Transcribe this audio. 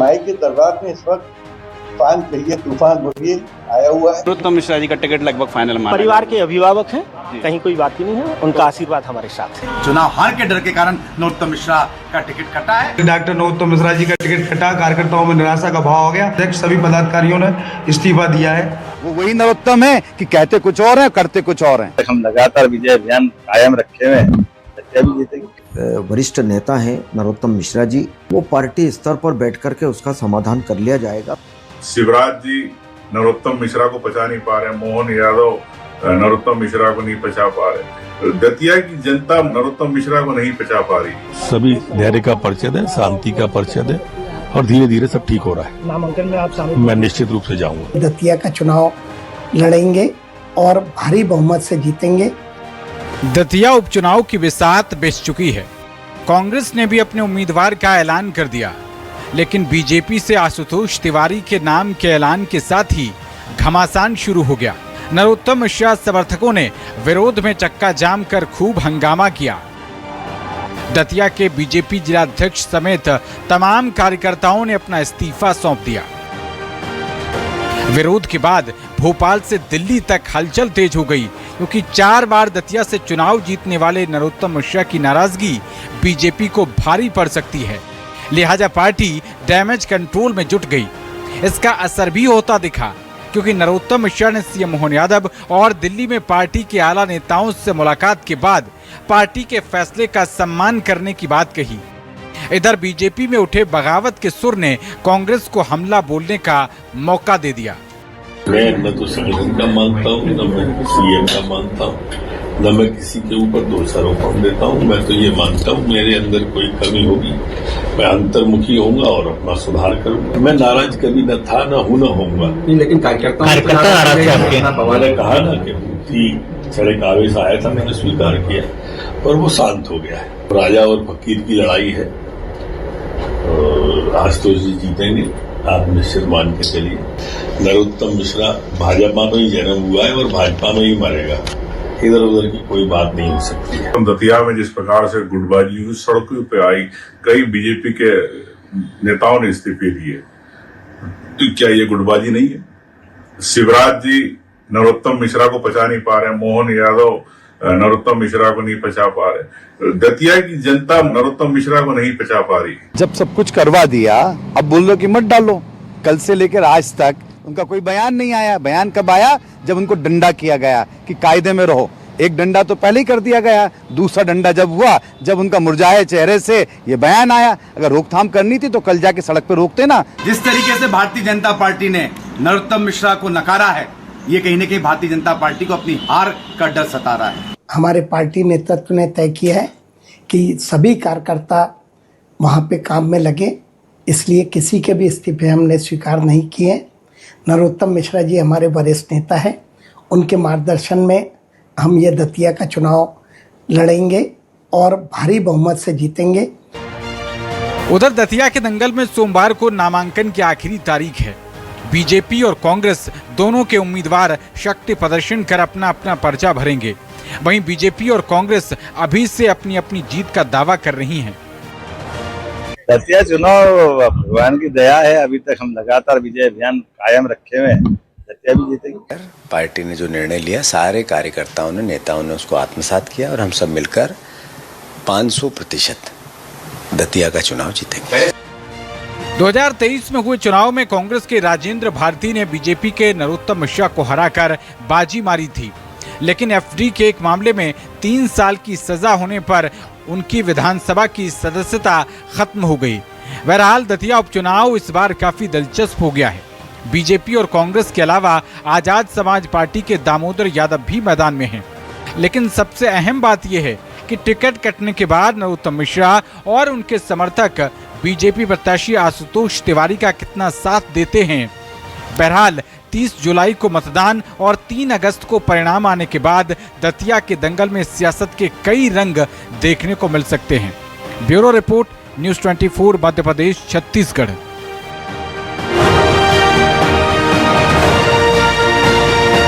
माई के दरबार में इस वक्त तूफान कहिए तूफान बोलिए आया हुआ है। नरोत्तम मिश्रा जी का टिकट लगभग फाइनल माना परिवार के अभिभावक हैं, कहीं कोई बात ही नहीं है, उनका आशीर्वाद हमारे साथ है। चुनाव हार के डर के कारण नरोत्तम मिश्रा का टिकट कटा है। डॉक्टर नरोत्तम मिश्रा जी का टिकट कटा, कार्यकर्ताओं में निराशा का भाव हो गया। अध्यक्ष सभी पदाधिकारियों ने इस्तीफा दिया है। वो वही नरोत्तम है कि कहते कुछ और है करते कुछ और हैं। हम लगातार विजय अभियान कायम रखे हुए हैं, सत्या भी जीतेगी। वरिष्ठ नेता हैं नरोत्तम मिश्रा जी, वो पार्टी स्तर पर बैठ करके उसका समाधान कर लिया जाएगा। शिवराज जी नरोत्तम मिश्रा को पचा नहीं पा रहे, मोहन यादव नरोत्तम मिश्रा को नहीं पचा पा रहे, दतिया की जनता नरोत्तम मिश्रा को नहीं पचा पा रही। सभी धैर्य का परिचय दें, शांति का परिचय दें और धीरे धीरे सब ठीक हो रहा है। नामांकन में आप शामिल? मैं निश्चित रूप से जाऊंगा। दतिया का चुनाव लड़ेंगे और भारी बहुमत से जीतेंगे। दतिया उपचुनाव की बिसात बेच चुकी है। कांग्रेस ने भी अपने उम्मीदवार का ऐलान कर दिया, लेकिन बीजेपी से आशुतोष तिवारी के नाम के ऐलान के साथ ही घमासान शुरू हो गया। नरोत्तम मिश्रा समर्थकों ने विरोध में चक्का जाम कर खूब हंगामा किया। दतिया के बीजेपी जिलाध्यक्ष समेत तमाम कार्यकर्ताओं ने अपना इस्तीफा सौंप दिया। विरोध के बाद भोपाल से दिल्ली तक हलचल तेज हो गई, क्योंकि 4 बार दतिया से चुनाव जीतने वाले नरोत्तम मिश्रा की नाराजगी बीजेपी को भारी पड़ सकती है। लिहाजा पार्टी डैमेज कंट्रोल में जुट गई। इसका असर भी होता दिखा, क्योंकि नरोत्तम मिश्रा ने सीएम मोहन यादव और दिल्ली में पार्टी के आला नेताओं से मुलाकात के बाद पार्टी के फैसले का सम्मान करने की बात कही। इधर बीजेपी में उठे बगावत के सुर ने कांग्रेस को हमला बोलने का मौका दे दिया। मैं न तो संगठन का मानता हूँ, न मैं सीएम का मानता हूँ, न मैं किसी के ऊपर दोषारोपण देता हूँ। मैं तो ये मानता हूँ मेरे अंदर कोई कमी होगी, मैं अंतर्मुखी होऊंगा और अपना सुधार करूंगा। मैं नाराज कभी न था, न हूं, न होऊंगा। लेकिन कार्यकर्ता मैंने कहा ना कि बुद्धि सड़क आवेश आया था, मैंने स्वीकार किया और वो शांत हो गया है। राजा और फकीर की लड़ाई है और आज तो जीतेंगे, आप निश्चित मान के चलिए। नरोत्तम मिश्रा भाजपा में ही जन्म हुआ है और भाजपा में ही मरेगा, इधर उधर की कोई बात नहीं हो सकती है। दतिया में जिस प्रकार से गुटबाजी हुई, सड़कों पे आई, कई बीजेपी के नेताओं ने इस्तीफे दिए, तो क्या ये गुटबाजी नहीं है? शिवराज जी नरोत्तम मिश्रा को पचा नहीं पा रहे, मोहन यादव नरोत्तम मिश्रा को नहीं पचा पा रहे, दतिया की जनता नरोत्तम मिश्रा को नहीं पचा पा रही। जब सब कुछ करवा दिया, अब बोल दो कि मत डालो। कल से लेकर आज तक उनका कोई बयान नहीं आया। बयान कब आया? जब उनको डंडा किया गया कि कायदे में रहो। एक डंडा तो पहले ही कर दिया गया, दूसरा डंडा जब हुआ, जब उनका मुरझाए चेहरे से ये बयान आया। अगर रोकथाम करनी थी तो कल जाके सड़क पे रोकते ना। जिस तरीके से भारतीय जनता पार्टी ने नरोत्तम मिश्रा को नकारा है, ये कहीं न कहीं भारतीय जनता पार्टी को अपनी हार का डर सता रहा है। हमारे पार्टी नेतृत्व ने तय किया है कि सभी कार्यकर्ता वहाँ पे काम में लगे, इसलिए किसी के भी इस्तीफे हमने स्वीकार नहीं किए। नरोत्तम मिश्रा जी हमारे वरिष्ठ नेता हैं, उनके मार्गदर्शन में हम ये दतिया का चुनाव लड़ेंगे और भारी बहुमत से जीतेंगे। उधर दतिया के दंगल में सोमवार को नामांकन की आखिरी तारीख है। बीजेपी और कांग्रेस दोनों के उम्मीदवार शक्ति प्रदर्शन कर अपना अपना पर्चा भरेंगे। वहीं बीजेपी और कांग्रेस अभी से अपनी अपनी जीत का दावा कर रही हैं। दतिया चुनाव भगवान की दया है, अभी तक हम लगातार विजय अभियान कायम रखे हुए हैं, दतिया भी जीतेगी। पार्टी ने जो निर्णय लिया, सारे कार्यकर्ताओं ने, नेताओं ने उसको आत्मसात किया और हम सब मिलकर 500% दतिया का चुनाव जीतेंगे। 2023 में हुए चुनाव में कांग्रेस के राजेंद्र भारती ने बीजेपी के नरोत्तम मिश्रा को हराकर बाजी मारी थी, लेकिन एफडी के एक मामले में 3 साल की सजा होने पर उनकी विधानसभा की सदस्यता खत्म हो गई। बहरहाल दतिया उपचुनाव इस बार काफी दिलचस्प हो गया है। बीजेपी और कांग्रेस के अलावा आजाद समाज पार्टी के दामोदर यादव भी मैदान में हैं। लेकिन सबसे अहम बात यह है कि टिकट कटने के बाद नरोत्तम मिश्रा और उनके समर्थक बीजेपी प्रत्याशी आशुतोष तिवारी का कितना साथ देते हैं। बहरहाल 30 जुलाई को मतदान और 3 अगस्त को परिणाम आने के बाद दतिया के दंगल में सियासत के कई रंग देखने को मिल सकते हैं। Bureau report, news 24 Madhya Pradesh, Chhattisgarh.